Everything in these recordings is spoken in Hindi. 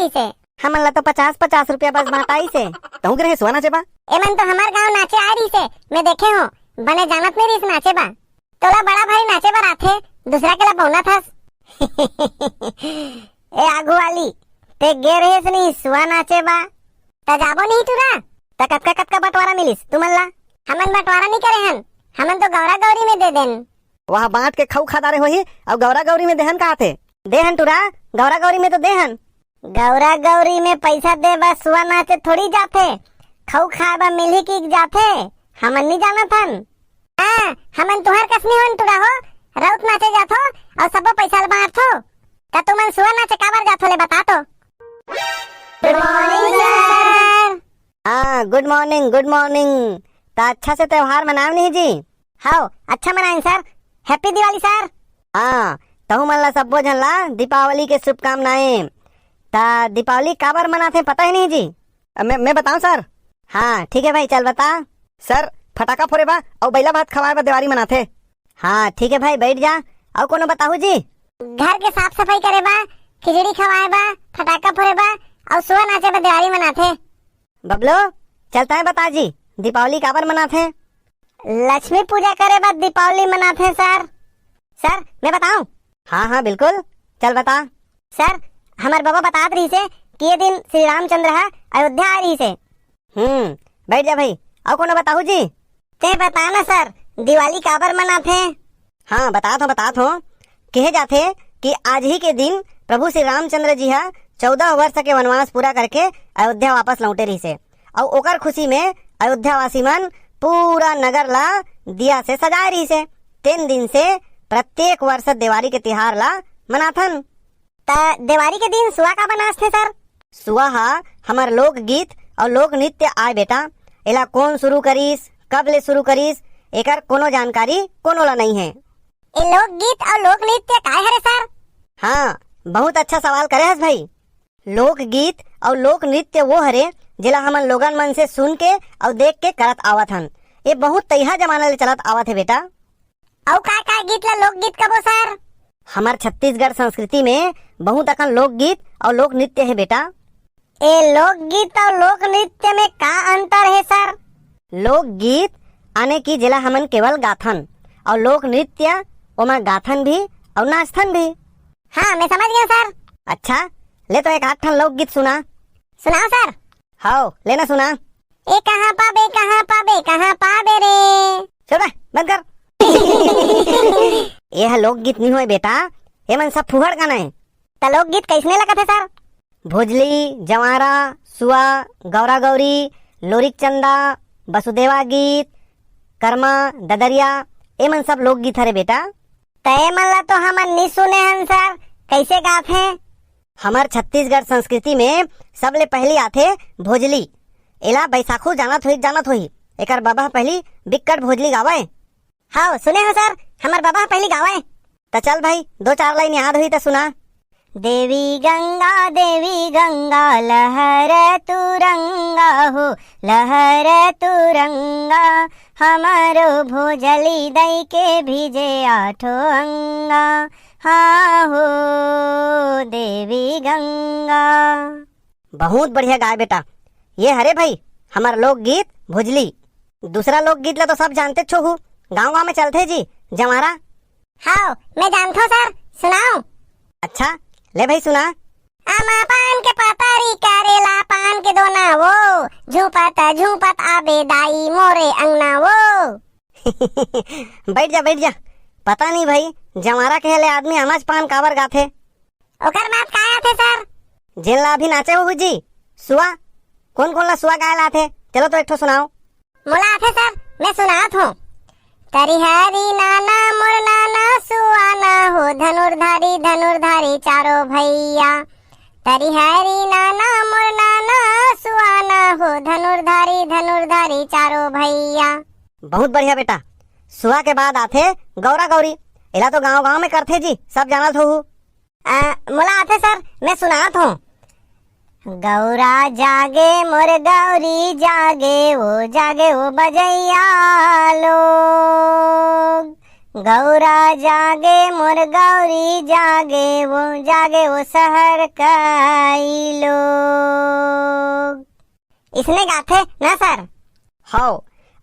रही से। हमन ला तो 50-50 रुपया बस बांटाई से। कहूँ रहे सुआ नाचे बा। एमन तो हमार गांव नाचे आ रही से, मैं देखे हो बने जानत नहीं रही नाचे बा। तोला बड़ा भाई नाचे बर आथे, दूसरा के ला पौना थस। ए आगू वाली ते गे रहे नहीं सुआ नाचे बा, त जाबो नहीं तुरा। त कतका बंटवारा मिलिस तुमन ला? हमन बंटवारा नहीं करे हन, हमन तो गौरा गौरी में दे देन। वहाँ बांट के खाऊ खादारे होही और गौरा गौरी में देहन कहा थे? देहन तुरा, गौरा गौरी में तो देहन। गौरा गौरी में पैसा दे बा सुआ नाचे थोड़ी जाथे, खाऊ खाए बा मिली की जाथे। हमन नहीं जानत हन। हाँ, हमन तुहर कसनी हन तुरा हो, राउत नाचे जाथो और सब पैसा बांटथो। त तुमन सुआ नाचे काबर जाथो ले बता तो। Good morning sir. हाँ गुड मॉर्निंग गुड मॉर्निंग। ता अच्छा से त्योहार मनाव नहीं जी? हाँ अच्छा मनाएं सर, हैप्पी दिवाली सर। हाँ तहु मन ला सब्बो झन ला दीपावली के शुभकामनाएं। ता दीपावली काबर मनाथे पता ही नहीं जी? मैं बताऊं सर? हाँ ठीक है भाई चल बता। सर फटाका फोड़े बा और बैला भात खवाए बा दिवाली मनाथे। हाँ ठीक है भाई बैठ जा। और कोनो बताहू जी? घर के साफ सफाई करे बा, खिचड़ी खवाए बा, फटाका फोड़े बा और सुआ नाचे बा दिवाली मनाथे। बबलो चलता है बता जी दीपावली काबर मनाथे? लक्ष्मी पूजा करे बाद दीपावली मनाथे सर। सर मैं बताऊं? हाँ हाँ बिल्कुल चल बता। सर हमार बाबा बतात रही से कि ये दिन श्री रामचंद्र अयोध्या आ रही से। बैठ जा भाई। और कोनो बताहू जी? ते बताना सर दिवाली काबर मनाथे? हाँ बता थो कहे जाथे कि आज ही के दिन प्रभु श्री रामचंद्र जी 14 वर्ष के वनवास पूरा करके अयोध्या वापस लौटे रही से और ओकर खुशी में अयोध्या वासी मन पूरा नगर ला दिया से सजाए रही से। 3 दिन से प्रत्येक वर्ष दिवाली के तिहार ला मनाथन। दिवाली के दिन सुआ का बनास थे सर? सुआ हमार लोक गीत और लोक नृत्य आए बेटा। एला कौन शुरू करीस, कब ले शुरू करीस, एकर कोनो जानकारी कोनो ला नहीं है। ए लोक गीत और लोक नृत्य काय हरे सर? हाँ बहुत अच्छा सवाल करे हस भाई। लोक गीत और लोक नृत्य वो हरे जिला हमन लोगन मन से सुन के और देख के करत आवत हन। ये बहुत तैहा जमाना ले चलत आवत है बेटा। और का गीत ला लोक गीत कबो सर? हमार छत्तीसगढ़ संस्कृति में बहुत अकन लोक गीत और लोक नृत्य है बेटा। ए लोक गीत और लोक नृत्य में का अंतर है सर? लोक गीत आने की जिला हमन केवल गाथन और लोक नृत्य ओमा गाथन भी और नाचथन भी। हाँ मैं समझ गया सर। अच्छा ले तो एक 8 लोक गीत सुना। सुनाओ सर। हाँ लेना सुना। ए कहाँ पाबे रे। चल बंद कर। यह लोक गीत नहीं हुए बेटा, ये मन सब फुहड़ गाना है। तो लोक गीत कैसने लगत है सर? भोजली, जवारा, सुआ, गौरा गौरी, लोरिक चंदा, वसुदेवा गीत, कर्मा, ददरिया, ये मन सब लोक गीत हरे बेटा। तय मन ला तो हमन नहीं सुने हन सर, कैसे गात है? हमार छत्तीसगढ़ संस्कृति में सबले पहली आथे भोजली। एला बैसाखू जानत होही। एकर बाबा पहली बिक्कट भोजली गावे। हाँ सुने हो सर, हमार बाबा पहली गावे। तो चल भाई 2-4 लाइन याद हुई तो सुना। देवी गंगा लहर तुरंगा हो, लहर तुरंगा हमारो भोजली दई के भिजे 8 अंगा। हाँ हो देवी गंगा। बहुत बढ़िया गाय बेटा। ये हरे भाई हमार लोक गीत भोजली। दूसरा लोक गीत ला तो सब जानते छो, गाँव में चलते जी जवारा। हाँ मैं जानता हूँ सर, सुनाओ। अच्छा ले भाई सुना। आमा पान के पतारी करेला पान के दोना वो, झूपत आबे दाई मोरे अंगना वो। बैठ जा। पता नहीं भाई जवारा कहले आदमी अनाज पान काबर गाथे। ओकर बात काय आथे सर? जेन ला अभी नाचे हो जी सुआ। कौन ला सुआ गाय लाथे? चलो तो एक ठो सुनाओ। मोला आथे सर, मैं सुनात हूँ। तरिहरी नाना मोर नाना सुआना हो, धनुर्धारी चारो भैया। तरिहरी नाना मोर नाना सुआना हो, धनुर्धारी चारो भैया। बहुत बढ़िया बेटा। सुआ के बाद आथे गौरा गौरी। एला तो गांव में करथे जी, सब जानत हो। मोला आथे सर, मैं सुनात हूँ। गौरा जागे मोर गौरी जागे वो बजैया लोग, गौरा जागे मोर गौरी जागे वो शहर कई लोग। इसने गाथे ना सर? हो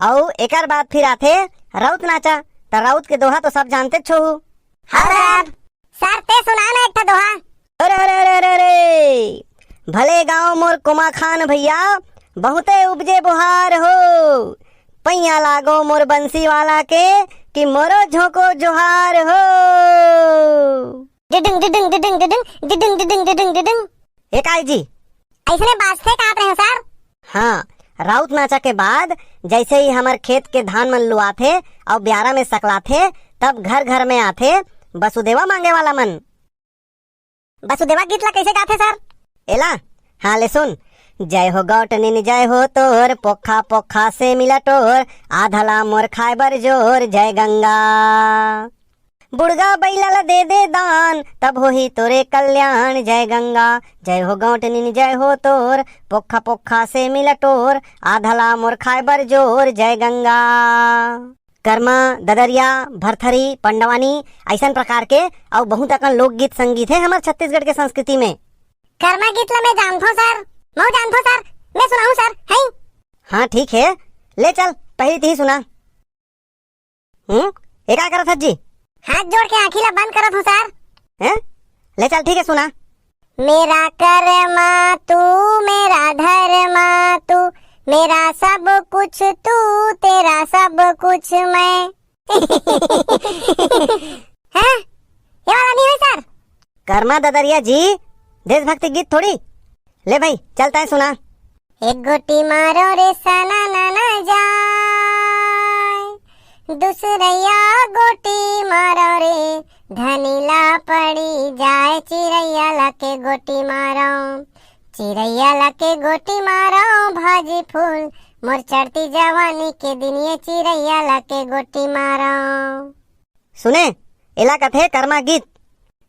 औ एकर बाद फिर आथे राउत नाचा। त राउत के दोहा तो सब जानते छो। हाँ सर। सर ते सुना ना एक था दोहा। अरे अरे अरे अरे अरे, भले गाँव मोर कुमा खान भैया, बहुते उपजे बुहार हो। पैया लागो मोर बंसी वाला के, कि मोरो झोंको जोहार हो। डिडिंग डिडिंग डिडिंग डिडिंग डिडिंग डिडिंग डिडिंग डिडिंग। एकाई जी ऐसने बाजते काट रहे हो सर? हाँ, राउत नाचा के बाद जैसे ही हमार खेत के धान मन लुआथे और ब्यारा में सकलाथे, तब घर घर में आथे वसुदेवा मांगे वाला मन। वसुदेवा गीत ला कैसे गाथे सर? एला हाँ ले सुन। जय हो गौटनिन जय हो तोर, पोखा पोखा से मिला टोर, आधला मोर खाए बर जोर, जय गंगा। बुढ़गा बैला ला दे दान, तब हो ही तोरे कल्याण, जय गंगा। जय हो गौटनिन जय हो तोर, पोखा पोखा से मिला टोर, आधला मोर खाए बर जोर, जय गंगा। कर्मा, ददरिया, भरथरी, पंडवानी ऐसा प्रकार के और बहुत अकन लोकगीत संगीत है हमारे छत्तीसगढ़ के संस्कृति में। कर्मा गीत ला मैं जानथो सर, मैं जानथो सर, मैं सुनाऊं सर? है हाँ ठीक है, ले चल पहली ती सुना। एका करत हज जी? हाथ जोड़ के आँखी ला बंद करत हूँ सर। हैं? ले चल ठीक है सुना। मेरा कर्मा तू, मेरा धर्मा तू, मेरा सब कुछ तू, तेरा सब कुछ मैं। हैं? ये वाला नहीं है सर? कर्मा ददरिया जी देशभक्ति गीत थोड़ी। ले भाई चलता है सुना। एक गोटी मारो रे सना ना जाए, दूसरैया गोटी मारो रे धनीला पड़ी जाए, चिड़ैया लके गोटी मारो, चिड़ैया लके गोटी मारो, भाजी फूल मोर चढ़ती जवानी के दिन, ये चिड़ैया लके गोटी मारो। सुने एला कथे कर्मा गीत।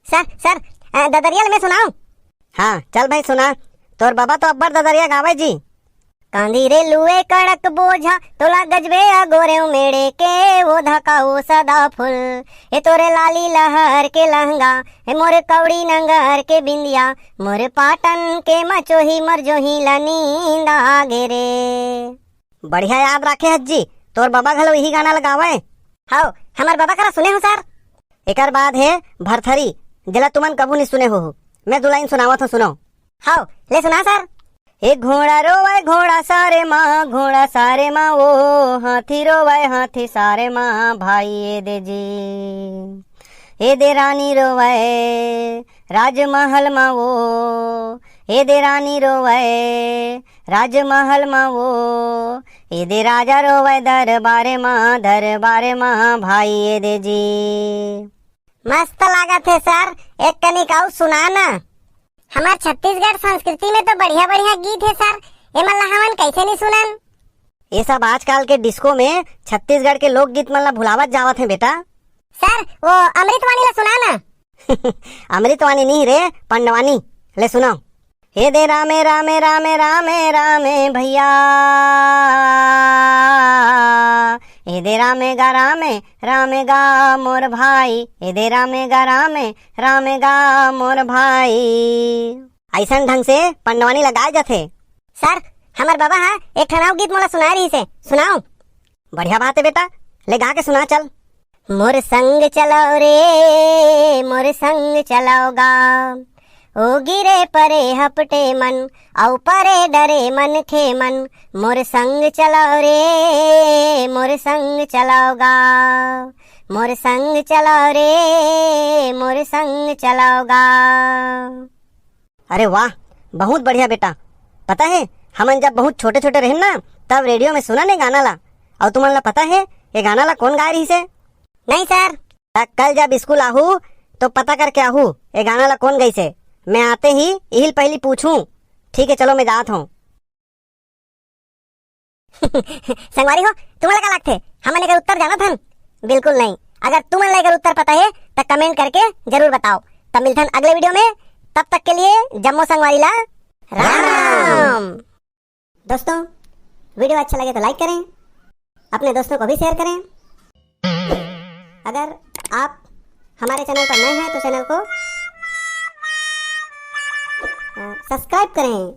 सर ददरिया में सुनाऊं? हाँ चल भाई सुना। तोर बाबा तो अब्बर ददरिया गावे जी। कांदी रे लुए कड़क बोझा, तोला गजबे अगोरे उमेड़े के, वो धकाऊ सदा फुल, ए तोरे लाली लहर के लहंगा, ए मोरे कौड़ी नंगर के बिंदिया, मोरे पाटन के मचोही मरजोही ला नींद आगे रे। बढ़िया याद रखे हज्जी, तोर बाबा घलो यही गाना लगावे। हाउ हमार बाबा करा सुने हो सर? एकर बाद है भरथरी, जला तुमन कबू नहीं सुने हो। मैं दो लाइन सुनावत हूँ, सुनो। हाउ ले सुना सर। एक घोड़ा रोवे घोड़ा सारे माँ, घोड़ा सारे माँ वो, हाथी रोवे हाथी सारे माँ, भाई ये दे जी। ए दे रानी रोवे राजमहल माँ वो, ए दे रानी रोवे राजमहल माँ वो, ए दे राजा रोवे दरबारे माँ, भाई ये दे जी। मस्त लागत है सर, एक कनिक आउ सुना ना। हमार छत्तीसगढ़ संस्कृति में तो बढ़िया बढ़िया गीत है सर, ये मल्ला हमन कैसे नहीं सुनन? ये सब आजकल के डिस्को में छत्तीसगढ़ के लोक गीत मतलब भुलावत जावत है बेटा। सर वो अमृतवाणी ला सुना ना। अमृतवाणी नहीं रे, पंडवानी। ले सुनाओ। हे दे रामे रामे रामे रामे रामे भैया, हे दे रामे गा मोर भाई, हे दे रामे गा मोर भाई। ऐसा ढंग से पंडवानी लगाए जाते। सर हमार बाबा हा एक ठनाव गीत मोला सुना रही से, सुनाओ? बढ़िया बात है बेटा, ले गा के सुना चल। मोर संग चलाओ रे, मोर संग चलाओगा, ओ गिरे परे हपटे मन, औ परे डरे मन खे मन, मोर संग चलाओ रे, मोर संग चलाओगा, मोर संग चलाओ रे, मोर संग चलाओगा। अरे वाह, बहुत बढ़िया बेटा। पता है हमन जब बहुत छोटे छोटे रहे ना, तब रेडियो में सुना ने गाना ला। और तुमन ला पता है ये गाना ला कौन गाय रही से? नहीं सर। कल जब स्कूल आहू तो पता करके आहू ये गाना ला कौन गई से। मैं आते ही यही पहली पूछूं। ठीक है चलो मैं जात हूँ। संगवारी हो तुम्हारा क्या लगते हमने का उत्तर जाना था? बिल्कुल नहीं। अगर तुम्हें लेकर उत्तर पता है तो कमेंट करके जरूर बताओ। तब मिलते हैं अगले वीडियो में। तब तक के लिए जम्मो संगवारी ला राम। दोस्तों वीडियो अच्छा लगे तो लाइक करें, अपने दोस्तों को भी शेयर करें। अगर आप हमारे चैनल पर नए हैं तो चैनल को सब्सक्राइब करें।